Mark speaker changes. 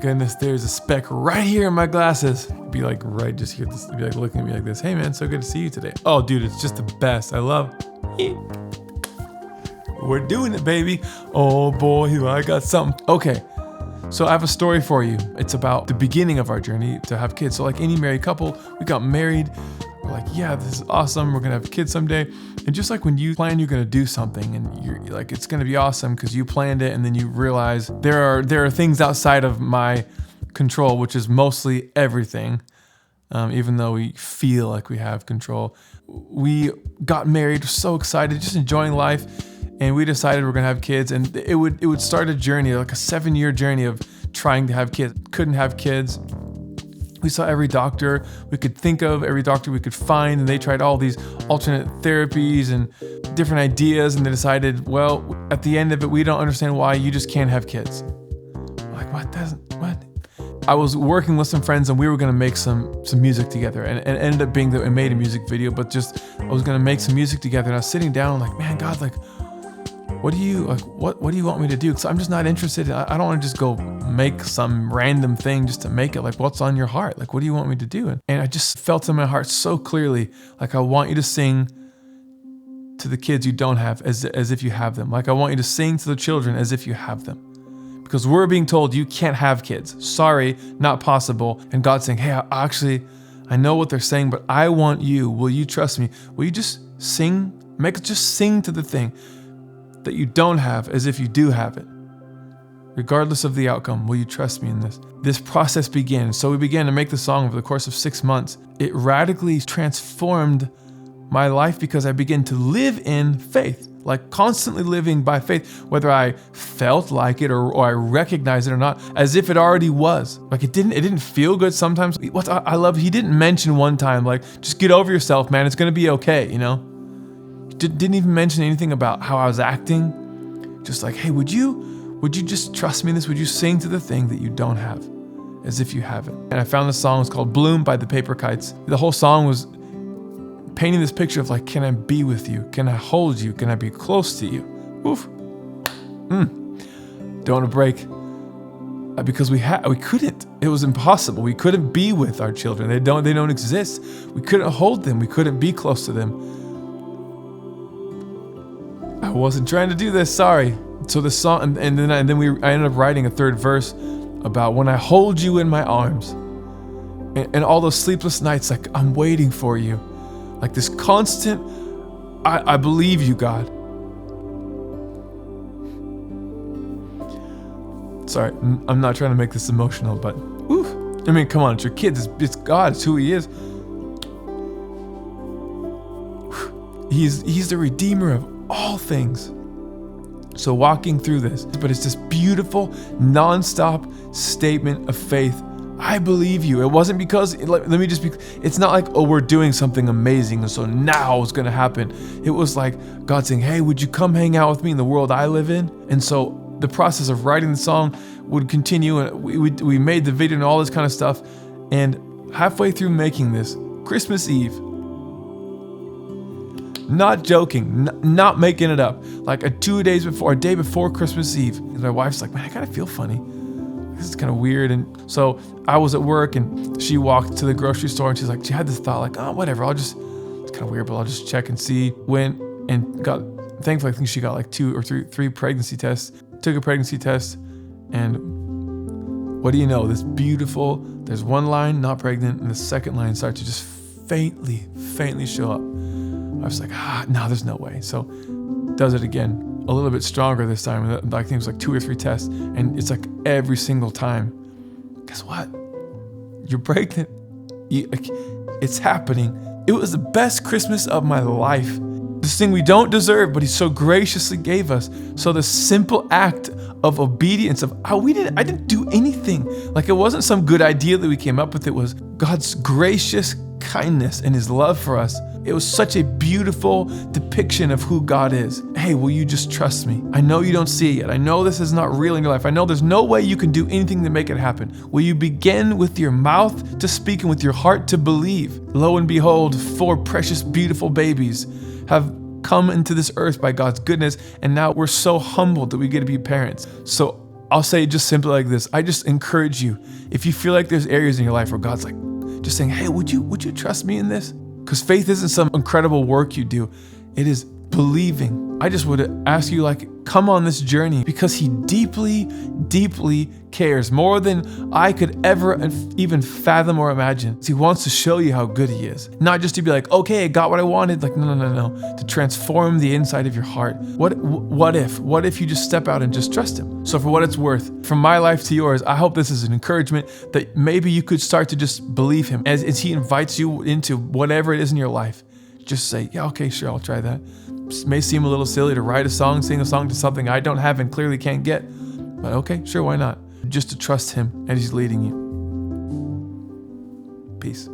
Speaker 1: goodness, there's a speck right here in my glasses. It'd be like right just here. It'd be like looking at me like this. Hey man, so good to see you today. Oh dude, it's just the best. I love it. We're doing it, baby. Oh boy, I got something. Okay, so I have a story for you. It's about the beginning of our journey to have kids. So like any married couple, we got married. We're like, yeah, this is awesome. We're gonna have kids someday. And just like when you plan you're gonna do something and you're like, it's gonna be awesome because you planned it, and then you realize there are things outside of my control, which is mostly everything. Even though we feel like we have control. We got married, so excited, just enjoying life. And we decided we're gonna have kids, and it would start a journey, like a 7-year journey of trying to have kids. Couldn't have kids. We saw every doctor we could think of, every doctor we could find, and they tried all these alternate therapies and different ideas, and they decided, well, at the end of it, we don't understand why you just can't have kids. I'm like, what? I was working with some friends, and we were gonna make some music together, and it ended up being that we made a music video, but just I was gonna make some music together, and I was sitting down, like, man, God, like, what do you want me to do? Because I'm just not interested. I don't want to just go make some random thing just to make it. Like, what's on your heart? Like, what do you want me to do? And I just felt in my heart so clearly, like, I want you to sing to the kids you don't have as if you have them. Like, I want you to sing to the children as if you have them. Because we're being told you can't have kids. Sorry, not possible. And God's saying, hey, I know what they're saying, but I want you. Will you trust me? Will you just sing? Just sing to the thing that you don't have as if you do have it. Regardless of the outcome, will you trust me in this? This process began. So we began to make the song over the course of 6 months. It radically transformed my life because I began to live in faith, like constantly living by faith, whether I felt like it or I recognized it or not, as if it already was. Like it didn't feel good sometimes. What I love, he didn't mention one time, like, just get over yourself, man. It's gonna be okay, you know? Didn't even mention anything about how I was acting. Just like, hey, would you just trust me in this? Would you sing to the thing that you don't have as if you have it? And I found this song. It's called Bloom by the Paper Kites. The whole song was painting this picture of like, can I be with you? Can I hold you? Can I be close to you? Oof. Don't want to break. Because we couldn't. It was impossible. We couldn't be with our children. They don't exist. We couldn't hold them. We couldn't be close to them. I wasn't trying to do this, sorry. So the song, and then I ended up writing a third verse about when I hold you in my arms, and all those sleepless nights, like I'm waiting for you, like this constant, I believe you, God. Sorry, I'm not trying to make this emotional, but oof. I mean, come on, it's your kids, it's God, it's who He is. He's the Redeemer of all things. So walking through this, but it's this beautiful, non-stop statement of faith. I believe you. It wasn't because, it's not like, oh, we're doing something amazing, and so now it's gonna happen. It was like God saying, hey, would you come hang out with me in the world I live in? And so the process of writing the song would continue, and we made the video and all this kind of stuff. And halfway through making this, Christmas Eve, not joking, not making it up, like a day before Christmas Eve, and my wife's like, man, I kind of feel funny. This is kind of weird. And so I was at work, and she walked to the grocery store, and she's like, she had this thought, like, oh, whatever, it's kind of weird, but I'll just check and see. Went and thankfully, I think she got like 2 or 3 pregnancy tests, took a pregnancy test, and what do you know, there's one line, not pregnant, and the second line starts to just faintly show up. I was like, no, there's no way. So does it again, a little bit stronger this time. I think it was like 2 or 3 tests, and it's like every single time, guess what? You're pregnant. It's happening. It was the best Christmas of my life. This thing we don't deserve, but He so graciously gave us. So the simple act of obedience I didn't do anything. Like it wasn't some good idea that we came up with. It was God's gracious kindness and His love for us. It was such a beautiful depiction of who God is. Hey, will you just trust me? I know you don't see it yet. I know this is not real in your life. I know there's no way you can do anything to make it happen. Will you begin with your mouth to speak and with your heart to believe? Lo and behold, 4 precious, beautiful babies have come into this earth by God's goodness, and now we're so humbled that we get to be parents. So I'll say it just simply like this. I just encourage you, if you feel like there's areas in your life where God's like, just saying, hey, would you trust me in this? Because faith isn't some incredible work you do. It is believing. I just would ask you, like, come on this journey because he deeply, deeply cares more than I could ever even fathom or imagine. He wants to show you how good he is. Not just to be like, okay, I got what I wanted. Like, no. To transform the inside of your heart. What if you just step out and just trust him? So for what it's worth, from my life to yours, I hope this is an encouragement that maybe you could start to just believe him as he invites you into whatever it is in your life. Just say, yeah, okay, sure, I'll try that. It may seem a little silly to write a song, sing a song to something I don't have and clearly can't get, but okay, sure, why not? Just to trust him and he's leading you. Peace.